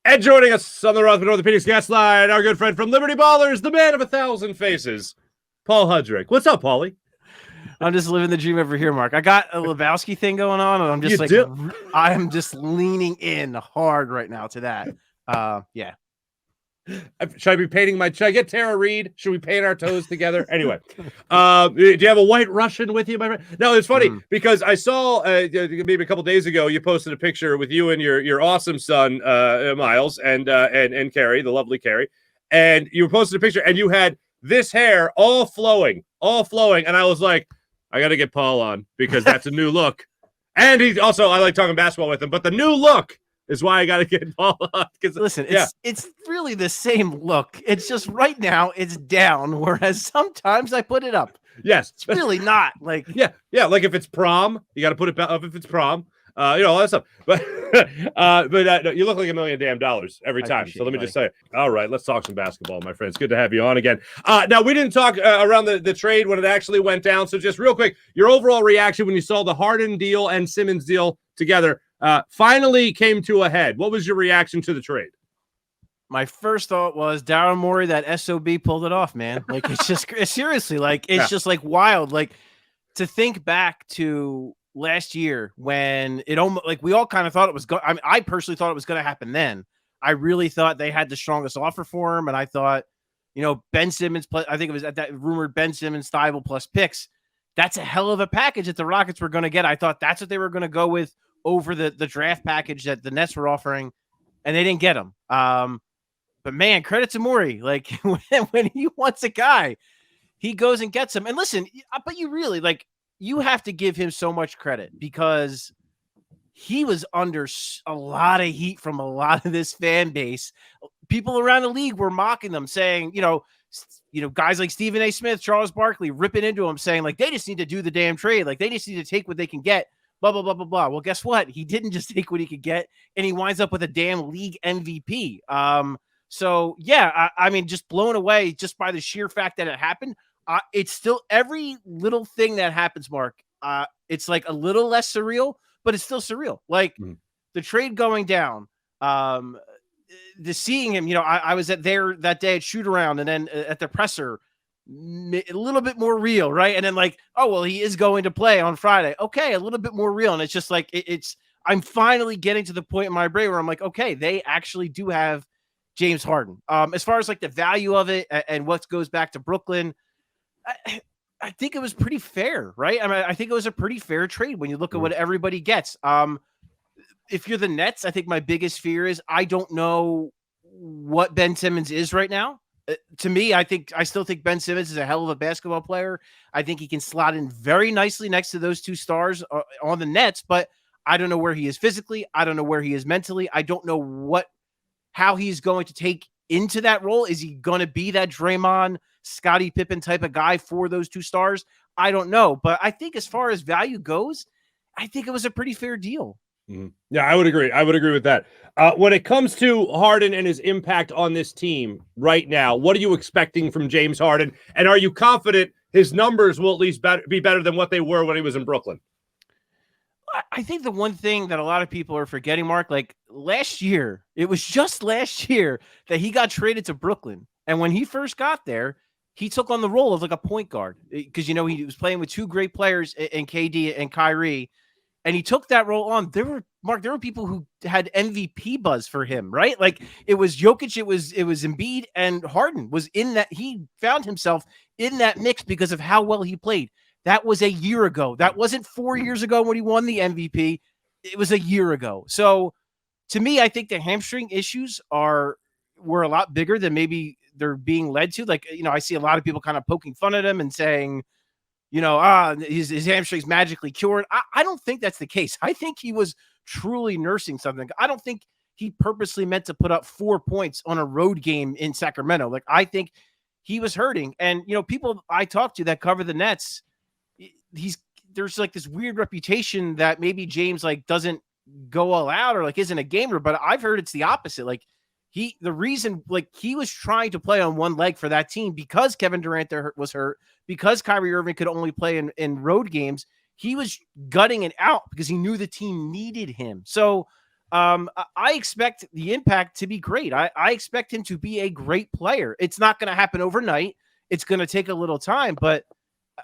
And joining us on the Rothman Orthopedic Guest Line, our good friend from Liberty Ballers, the man of 1,000 faces, Paul Hudrick. What's up, Paulie? I'm just living the dream over here, Mark. I got a Lebowski thing going on, and I'm just I am just leaning in hard right now to that. Yeah. Should I be painting my? Should I get Tara Reid? Should we paint our toes together? Anyway, do you have a white Russian with you, my friend? No, it's funny because I saw maybe a couple days ago you posted a picture with you and your awesome son Miles and Carrie, the lovely Carrie, and you posted a picture and you had this hair all flowing, and I was like, I got to get Paul on because that's a new look, and he also I like talking basketball with him, but the new look is why I got to get Paul on. Listen, it's really the same look. It's just right now it's down, whereas sometimes I put it up. Yes. It's really not like. Yeah. Like if it's prom, you got to put it up if it's prom. All that stuff. But no, you look like $1 million every time. So let me just say, all right, let's talk some basketball, my friends. Good to have you on again. Now, we didn't talk around the trade when it actually went down. So just real quick, your overall reaction when you saw the Harden deal and Simmons deal together finally came to a head. What was your reaction to the trade? My first thought was Daryl Morey, that SOB pulled it off, man. Like, it's just seriously, like, it's just like wild. Like, to think back to last year when it almost like we all kind of thought it was going. I mean, I personally thought it was going to happen then. I really thought they had the strongest offer for him. And I thought, Ben Simmons, plus, I think it was at that rumored Ben Simmons, Thibault plus picks. That's a hell of a package that the Rockets were going to get. I thought that's what they were going to go with over the draft package that the Nets were offering, and they didn't get him. But man, credit to Morey. Like when he wants a guy, he goes and gets him. And listen, but you really you have to give him so much credit because he was under a lot of heat from a lot of this fan base. People around the league were mocking them, saying, guys like Stephen A. Smith, Charles Barkley, ripping into him, saying like they just need to do the damn trade, like they just need to take what they can get. Blah, blah, blah, blah, blah. Well, guess what? He didn't just take what he could get, and he winds up with a damn league MVP. So, yeah, I mean, just blown away just by the sheer fact that it happened. It's still every little thing that happens, Mark. It's like a little less surreal, but it's still surreal. Like the trade going down, the seeing him, I was there that day at shoot around and then at the presser, a little bit more real, right? And then like, oh, well, he is going to play on Friday. Okay, a little bit more real. And it's just like, I'm finally getting to the point in my brain where I'm like, okay, they actually do have James Harden. As far as like the value of it and what goes back to Brooklyn, I think it was pretty fair, right? I mean, I think it was a pretty fair trade when you look at what everybody gets. If you're the Nets, I think my biggest fear is I don't know what Ben Simmons is right now. To me, I still think Ben Simmons is a hell of a basketball player. I think he can slot in very nicely next to those two stars on the Nets, but I don't know where he is physically. I don't know where he is mentally. I don't know how he's going to take into that role. Is he going to be that Draymond, Scottie Pippen type of guy for those two stars? I don't know. But I think as far as value goes, I think it was a pretty fair deal. Yeah, I would agree. I would agree with that. When it comes to Harden and his impact on this team right now, what are you expecting from James Harden? And are you confident his numbers will at least be better than what they were when he was in Brooklyn? I think the one thing that a lot of people are forgetting, Mark, like last year, it was just last year that he got traded to Brooklyn. And when he first got there, he took on the role of like a point guard because, he was playing with two great players in KD and Kyrie. And he took that role on. There were people who had MVP buzz for him, right? Like it was Jokic, it was Embiid, and Harden was in that. He found himself in that mix because of how well he played. That was a year ago. That wasn't 4 years ago when he won the MVP. It was a year ago. So to me, I think the hamstring issues were a lot bigger than maybe they're being led to. Like, I see a lot of people kind of poking fun at him and saying, his hamstring's magically cured. I don't think that's the case. I think he was truly nursing something. I don't think he purposely meant to put up 4 points on a road game in Sacramento. Like, I think he was hurting. And, people I talk to that cover the Nets, there's like this weird reputation that maybe James like doesn't go all out or like isn't a gamer, but I've heard it's the opposite. Like the reason like he was trying to play on one leg for that team because Kevin Durant was hurt, because Kyrie Irving could only play in road games. He was gutting it out because he knew the team needed him. So I expect the impact to be great. I expect him to be a great player. It's not going to happen overnight. It's going to take a little time, but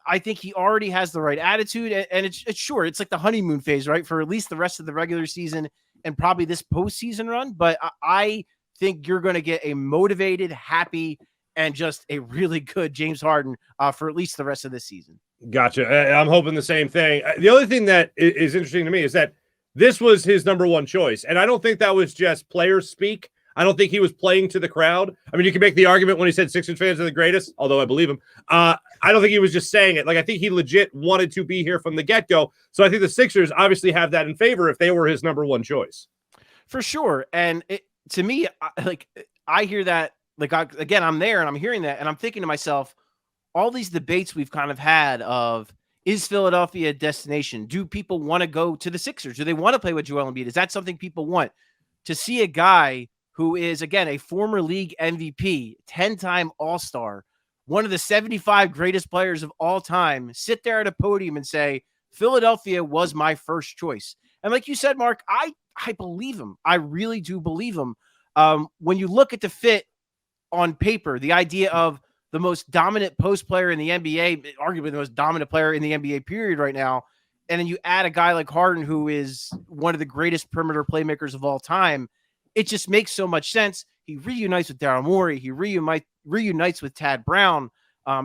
I think he already has the right attitude. And it's sure, it's like the honeymoon phase, right? For at least the rest of the regular season and probably this postseason run. But I think you're going to get a motivated, happy, and just a really good James Harden for at least the rest of this season. Gotcha. I'm hoping the same thing. The other thing that is interesting to me is that this was his number one choice. And I don't think that was just player speak. I don't think he was playing to the crowd. I mean, you can make the argument when he said Sixers fans are the greatest, although I believe him. I don't think he was just saying it. Like, I think he legit wanted to be here from the get-go. So I think the Sixers obviously have that in favor if they were his number one choice. For sure. And to me, I hear that, again, I'm there and I'm hearing that and I'm thinking to myself, all these debates we've kind of had of, is Philadelphia a destination? Do people want to go to the Sixers? Do they want to play with Joel Embiid? Is that something people want? To see a guy who is, again, a former league MVP, 10-time All-Star, one of the 75 greatest players of all time, sit there at a podium and say, Philadelphia was my first choice. And like you said, Mark, I believe him. I really do believe him. When you look at the fit on paper, the idea of the most dominant post player in the NBA, arguably the most dominant player in the NBA period right now, and then you add a guy like Harden, who is one of the greatest perimeter playmakers of all time, it just makes so much sense. He reunites with Daryl Morey. He reunites with Tad Brown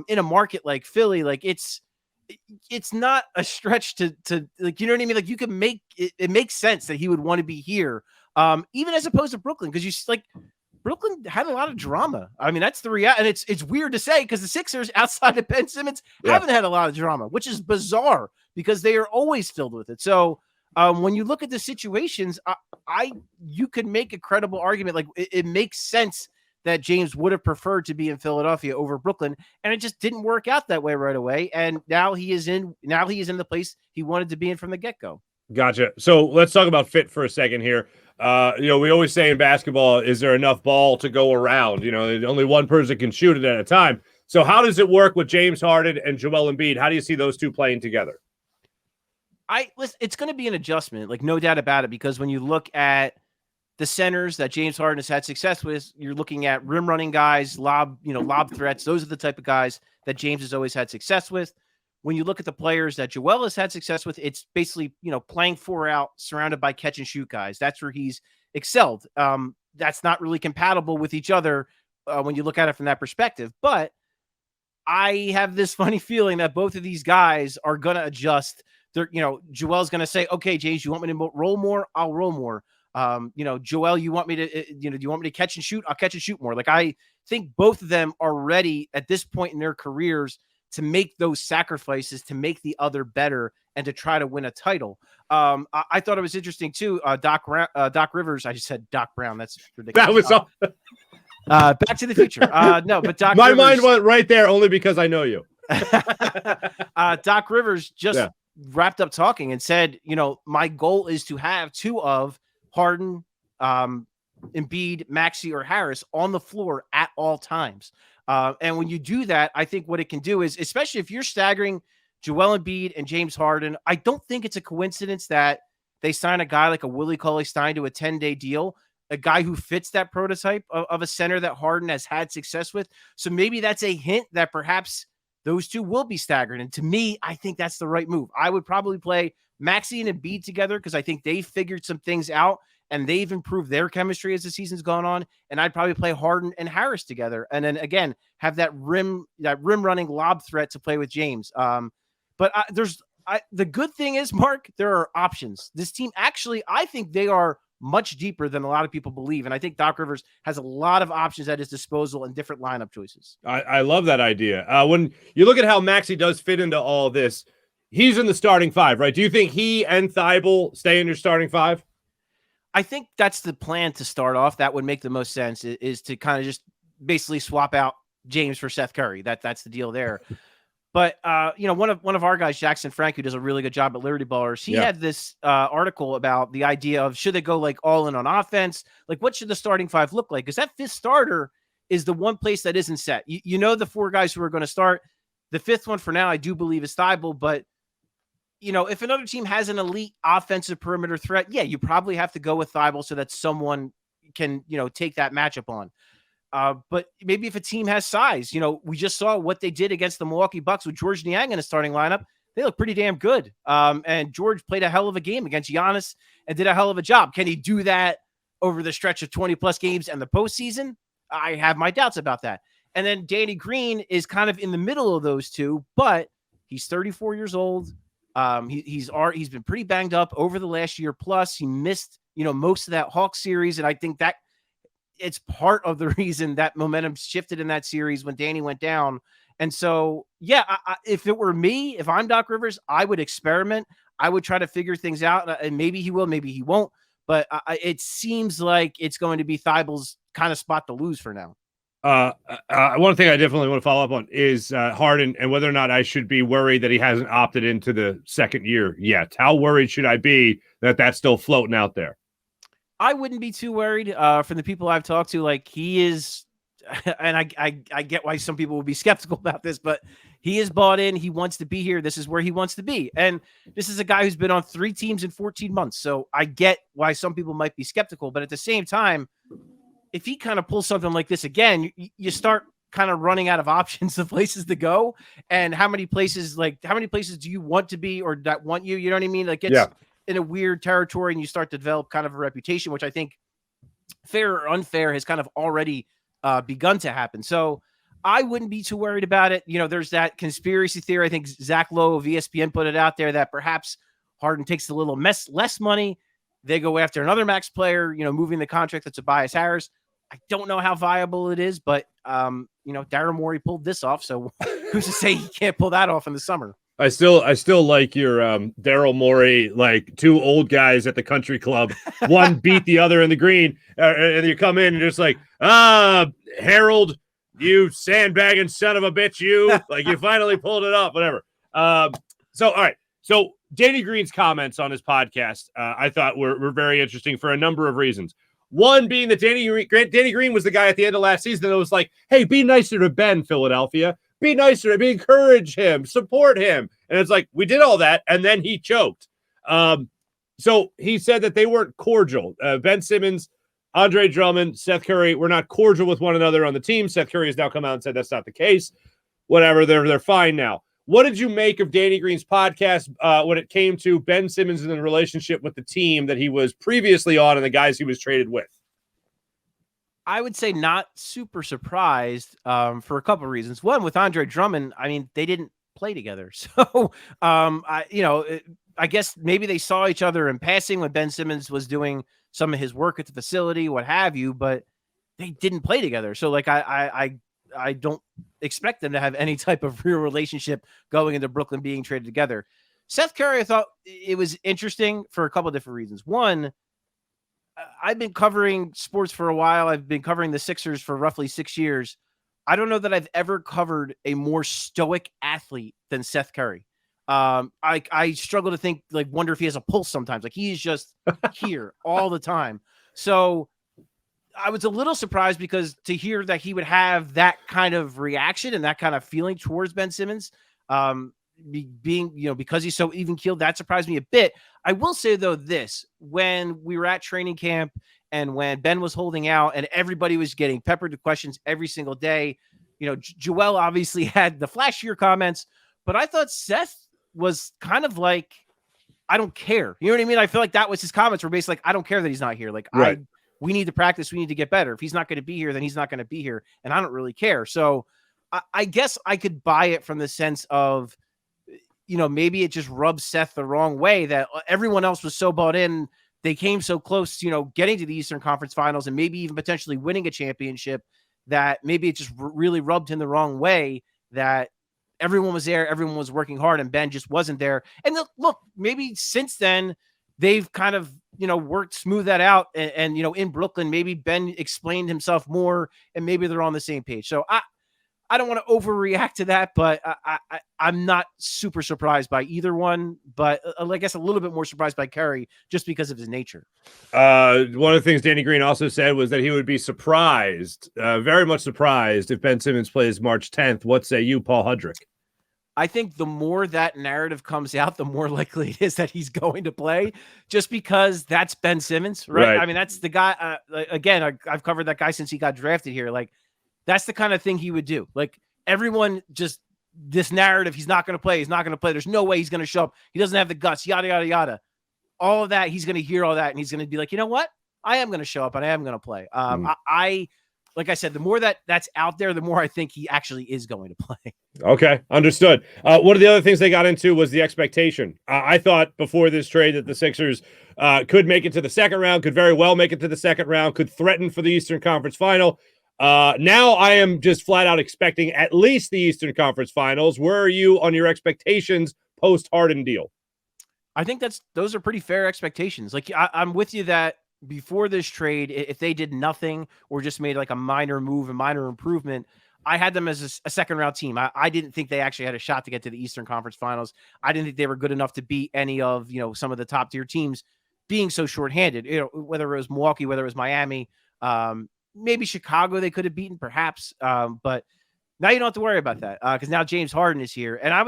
in a market like Philly. Like, it's not a stretch to like, you know what I mean? Like, you can make it makes sense that he would want to be here, even as opposed to Brooklyn, because you like, Brooklyn had a lot of drama. I mean, that's the reality. And it's weird to say because the Sixers, outside of Ben Simmons, haven't had a lot of drama, which is bizarre because they are always filled with it. So when you look at the situations, you could make a credible argument. Like, it makes sense that James would have preferred to be in Philadelphia over Brooklyn, and it just didn't work out that way right away. And now he is in the place he wanted to be in from the get-go. Gotcha. So let's talk about fit for a second here. We always say in basketball, is there enough ball to go around? Only one person can shoot it at a time. So how does it work with James Harden and Joel Embiid? How do you see those two playing together? It's going to be an adjustment, like, no doubt about it, because when you look at the centers that James Harden has had success with, you're looking at rim running guys, lob threats. Those are the type of guys that James has always had success with. When you look at the players that Joel has had success with, it's basically, playing 4 out, surrounded by catch and shoot guys. That's where he's excelled. That's not really compatible with each other when you look at it from that perspective. But I have this funny feeling that both of these guys are going to adjust. Joel's going to say, okay, James, you want me to roll more? I'll roll more. Joel, you want me to, do you want me to catch and shoot? I'll catch and shoot more. Like, I think both of them are ready at this point in their careers to make those sacrifices, to make the other better, and to try to win a title. I thought it was interesting too. Doc Rivers. I just said Doc Brown. That's ridiculous. That was all. Back to the Future. No, but Doc. My Rivers, mind went right there only because I know you. Doc Rivers just wrapped up talking and said, my goal is to have 2 of Harden, Embiid, Maxey, or Harris on the floor at all times. And when you do that, I think what it can do is, especially if you're staggering Joel Embiid and James Harden, I don't think it's a coincidence that they sign a guy like a Willie Cauley-Stein to a 10-day deal, a guy who fits that prototype of a center that Harden has had success with. So maybe that's a hint that perhaps those two will be staggered. And to me, I think that's the right move. I would probably play Maxey and Embiid together because I think they figured some things out and they've improved their chemistry as the season's gone on. And I'd probably play Harden and Harris together. And then again, have that rim running lob threat to play with James. But the good thing is, Mark, there are options. This team actually, I think they are much deeper than a lot of people believe. And I think Doc Rivers has a lot of options at his disposal and different lineup choices. I love that idea. When you look at how Maxey does fit into all this, he's in the starting 5, right? Do you think he and Thibault stay in your starting 5? I think that's the plan to start off. That would make the most sense, is to kind of just basically swap out James for Seth Curry. That's the deal there. But one of our guys, Jackson Frank, who does a really good job at Liberty Ballers, he had this article about the idea of, should they go like all in on offense? Like, what should the starting 5 look like? Because that 5th starter is the one place that isn't set. The 4 guys who are going to start. The 5th one for now, I do believe, is Thibault, but if another team has an elite offensive perimeter threat, yeah, you probably have to go with Thibault so that someone can, take that matchup on. But maybe if a team has size, we just saw what they did against the Milwaukee Bucks with George Niang in a starting lineup. They look pretty damn good. And George played a hell of a game against Giannis and did a hell of a job. Can he do that over the stretch of 20 plus games and the postseason? I have my doubts about that. And then Danny Green is kind of in the middle of those two, but he's 34 years old. He's been pretty banged up over the last year. Plus he missed, most of that Hawks series. And I think that it's part of the reason that momentum shifted in that series when Danny went down. And so, yeah, if it were me, if I'm Doc Rivers, I would experiment. I would try to figure things out, and maybe he will, maybe he won't. But it seems like it's going to be Thibault's kind of spot to lose for now. One thing I definitely want to follow up on is Harden and whether or not I should be worried that he hasn't opted into the second year yet. How worried should I be that that's still floating out there? I wouldn't be too worried from the people I've talked to. Like, he is, and I get why some people would be skeptical about this, but he is bought in. He wants to be here. This is where he wants to be. And this is a guy who's been on 3 teams in 14 months. So I get why some people might be skeptical, but at the same time, if he kind of pulls something like this again, you start kind of running out of options of places to go. And how many places do you want to be or that want you? You know what I mean? Like, it's in a weird territory, and you start to develop kind of a reputation, which I think, fair or unfair, has kind of already begun to happen. So I wouldn't be too worried about it. There's that conspiracy theory. I think Zach Lowe of ESPN put it out there that perhaps Harden takes a little less money. They go after another max player, moving the contract to Tobias Harris. I don't know how viable it is, but Daryl Morey pulled this off, so who's to say he can't pull that off in the summer? I still like your Daryl Morey, like 2 old guys at the country club. One beat the other in the green, and you come in and just like, Harold, you sandbagging son of a bitch, you like you finally pulled it up, whatever. So all right, so Danny Green's comments on his podcast, I thought were very interesting for a number of reasons. One being that Danny Green was the guy at the end of last season that was like, hey, be nicer to Ben, Philadelphia. Be nicer, encourage him, support him. And it's like, we did all that, and then he choked. So he said that they weren't cordial. Ben Simmons, Andre Drummond, Seth Curry were not cordial with one another on the team. Seth Curry has now come out and said that's not the case. Whatever, they're fine now. What did you make of Danny Green's podcast when it came to Ben Simmons and the relationship with the team that he was previously on and the guys he was traded with? I would say not super surprised for a couple of reasons. One, with Andre Drummond, I mean, they didn't play together. So, I guess maybe they saw each other in passing when Ben Simmons was doing some of his work at the facility, what have you, but they didn't play together. So, like, I don't expect them to have any type of real relationship going into Brooklyn being traded together. Seth Curry, I thought it was interesting for a couple of different reasons. One, I've been covering sports for a while. I've been covering the Sixers for roughly 6 years. I don't know that I've ever covered a more stoic athlete than Seth Curry. I struggle to wonder if he has a pulse sometimes. Like, he's just here all the time. So I was a little surprised because to hear that he would have that kind of reaction and that kind of feeling towards Ben Simmons, because he's so even keeled, that surprised me a bit. I will say though this, when we were at training camp and when Ben was holding out and everybody was getting peppered with questions every single day, Joel obviously had the flashier comments, but I thought Seth was kind of like, I don't care. You know what I mean? I feel like that was his comments were basically like, I don't care that he's not here. Like, right. We need to practice. We need to get better. If he's not going to be here, then he's not going to be here. And I don't really care. So I guess I could buy it from the sense of, maybe it just rubs Seth the wrong way that everyone else was so bought in. They came so close, getting to the Eastern Conference Finals and maybe even potentially winning a championship, that maybe it just really rubbed him the wrong way, that everyone was there, everyone was working hard, and Ben just wasn't there. And look, maybe since then they've kind of, worked smooth that out. And in Brooklyn, maybe Ben explained himself more and maybe they're on the same page. So I don't want to overreact to that, but I'm not super surprised by either one, but I guess a little bit more surprised by Curry just because of his nature. One of the things Danny Green also said was that he would be surprised, very much surprised, if Ben Simmons plays March 10th. What say you, Paul Hudrick? I think the more that narrative comes out, the more likely it is that he's going to play, just because that's Ben Simmons, right? I mean, that's the guy. Again, I've covered that guy since he got drafted here. Like, that's the kind of thing he would do. Like, everyone just, this narrative, he's not going to play. He's not going to play. There's no way he's going to show up. He doesn't have the guts, yada, yada, yada. All of that, he's going to hear all that, and he's going to be like, you know what? I am going to show up, and I am going to play. Like I said, the more that's out there, the more I think he actually is going to play. Okay, understood. One of the other things they got into was the expectation. I thought before this trade that the Sixers could make it to the second round, could very well make it to the second round, could threaten for the Eastern Conference Final. Now I am just flat out expecting at least the Eastern Conference Finals. Where are you on your expectations post-Harden deal? I think those are pretty fair expectations. Like, I'm with you that before this trade, if they did nothing or just made like a minor move, a minor improvement, I had them as a second round team. I didn't think they actually had a shot to get to the Eastern Conference Finals. I didn't think they were good enough to beat any of, some of the top tier teams, being so shorthanded, whether it was Milwaukee, whether it was Miami, maybe Chicago, they could have beaten perhaps. But now you don't have to worry about that because now James Harden is here. And I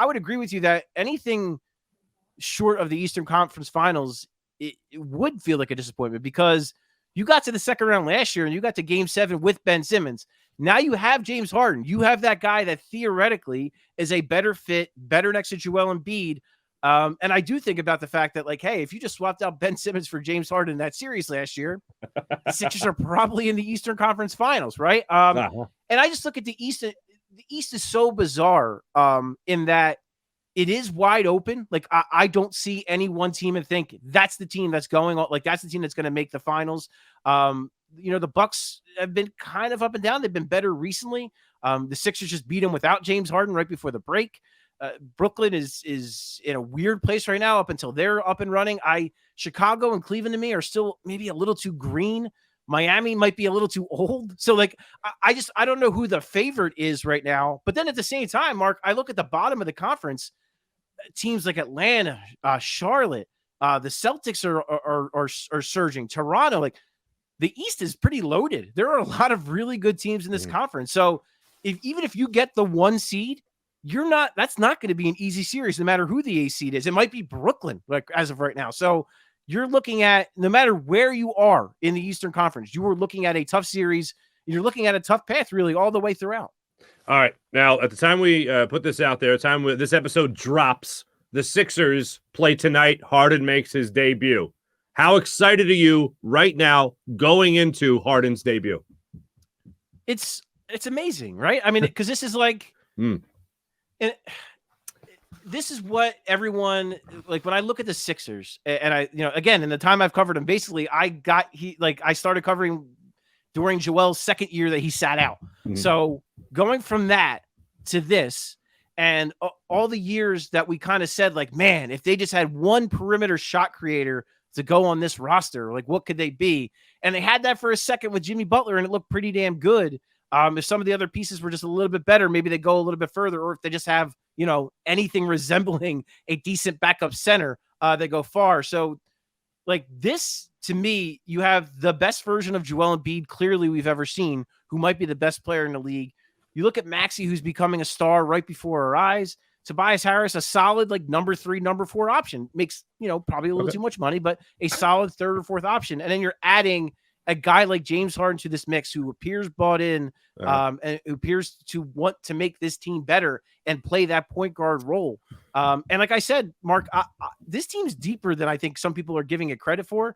would agree with you that anything short of the Eastern Conference Finals, it would feel like a disappointment, because you got to the second round last year and you got to Game 7 with Ben Simmons. Now you have James Harden. You have that guy that theoretically is a better fit, better next to Joel Embiid. And I do think about the fact that, like, hey, if you just swapped out Ben Simmons for James Harden in that series last year, the Sixers are probably in the Eastern Conference Finals, right? And I just look at the East. The East is so bizarre in that it is wide open. Like, I don't see any one team and think that's the team that's going on. Like, that's the team that's going to make the finals. The Bucks have been kind of up and down. They've been better recently. The Sixers just beat them without James Harden right before the break. Brooklyn is in a weird place right now up until they're up and running. Chicago and Cleveland to me are still maybe a little too green. Miami might be a little too old. So, like, I don't know who the favorite is right now. But then at the same time, Mark, I look at the bottom of the conference. Teams like Atlanta, Charlotte, the Celtics are surging. Toronto, like, the East is pretty loaded. There are a lot of really good teams in this conference. So even if you get the 1 seed, that's not going to be an easy series, no matter who the 8 seed is. It might be Brooklyn, like, as of right now. So you're looking at, no matter where you are in the Eastern Conference, you are looking at a tough series. You're looking at a tough path really all the way throughout. All right. Now, at the time we put this out there, this episode drops, the Sixers play tonight. Harden makes his debut. How excited are you right now going into Harden's debut? It's amazing, right? I mean, because this is like, this is what everyone, like, when I look at the Sixers, and I, again, in the time I've covered him, basically I started covering during Joel's second year that he sat out. So going from that to this, and all the years that we kind of said, like, man, if they just had one perimeter shot creator to go on this roster, like, what could they be? And they had that for a second with Jimmy Butler, and it looked pretty damn good. If some of the other pieces were just a little bit better, maybe they go a little bit further, or if they just have, anything resembling a decent backup center, they go far. So, like, this, to me, you have the best version of Joel Embiid clearly we've ever seen, who might be the best player in the league. You look at Maxey, who's becoming a star right before our eyes. Tobias Harris, a solid, like, number 3, number 4 option. Makes, probably a little too much money, but a solid 3rd or 4th option. And then you're adding a guy like James Harden to this mix, who appears bought in, and who appears to want to make this team better and play that point guard role. And like I said, Mark, this team's deeper than I think some people are giving it credit for.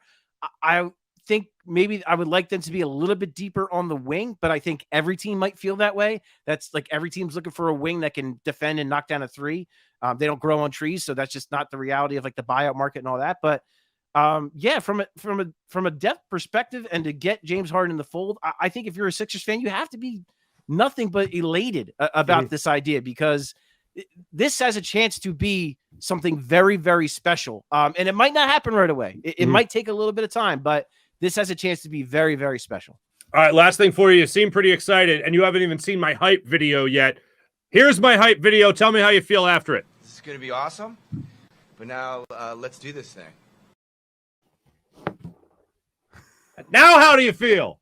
I think maybe I would like them to be a little bit deeper on the wing, but I think every team might feel that way. That's like, every team's looking for a wing that can defend and knock down a 3. They don't grow on trees, so that's just not the reality of, like, the buyout market and all that. But yeah, from a depth perspective, and to get James Harden in the fold, I think if you're a Sixers fan, you have to be nothing but elated about this idea, because this has a chance to be something very, very special. And it might not happen right away. It might take a little bit of time, but this has a chance to be very, very special. All right, last thing for you. You seem pretty excited, and you haven't even seen my hype video yet. Here's my hype video. Tell me how you feel after it. This is going to be awesome. But now let's do this thing. Now how do you feel?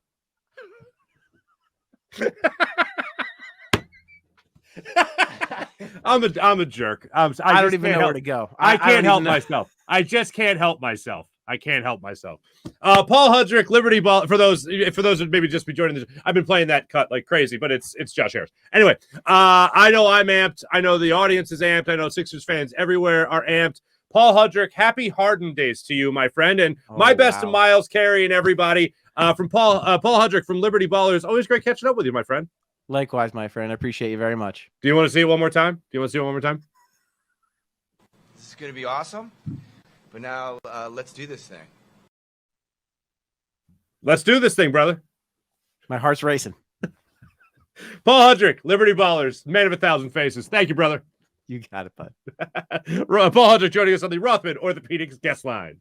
I'm a jerk. I don't just even can't know help- where to go. I don't can't even help know. myself. I just can't help myself. I can't help myself. Paul Hudrick, Liberty Ball. For those who maybe just be joining this, I've been playing that cut like crazy, but it's Josh Harris. Anyway, I know I'm amped. I know the audience is amped. I know Sixers fans everywhere are amped. Paul Hudrick, happy Harden days to you, my friend, and my best to Miles Carey and everybody. From Paul Hudrick from Liberty Ballers. Always great catching up with you, my friend. Likewise, my friend. I appreciate you very much. Do you want to see it one more time? This is going to be awesome. But now, let's do this thing. Let's do this thing, brother. My heart's racing. Paul Hudrick, Liberty Ballers, man of 1,000 faces. Thank you, brother. You got it, bud. Paul Hudrick joining us on the Rothman Orthopedic Guest Line.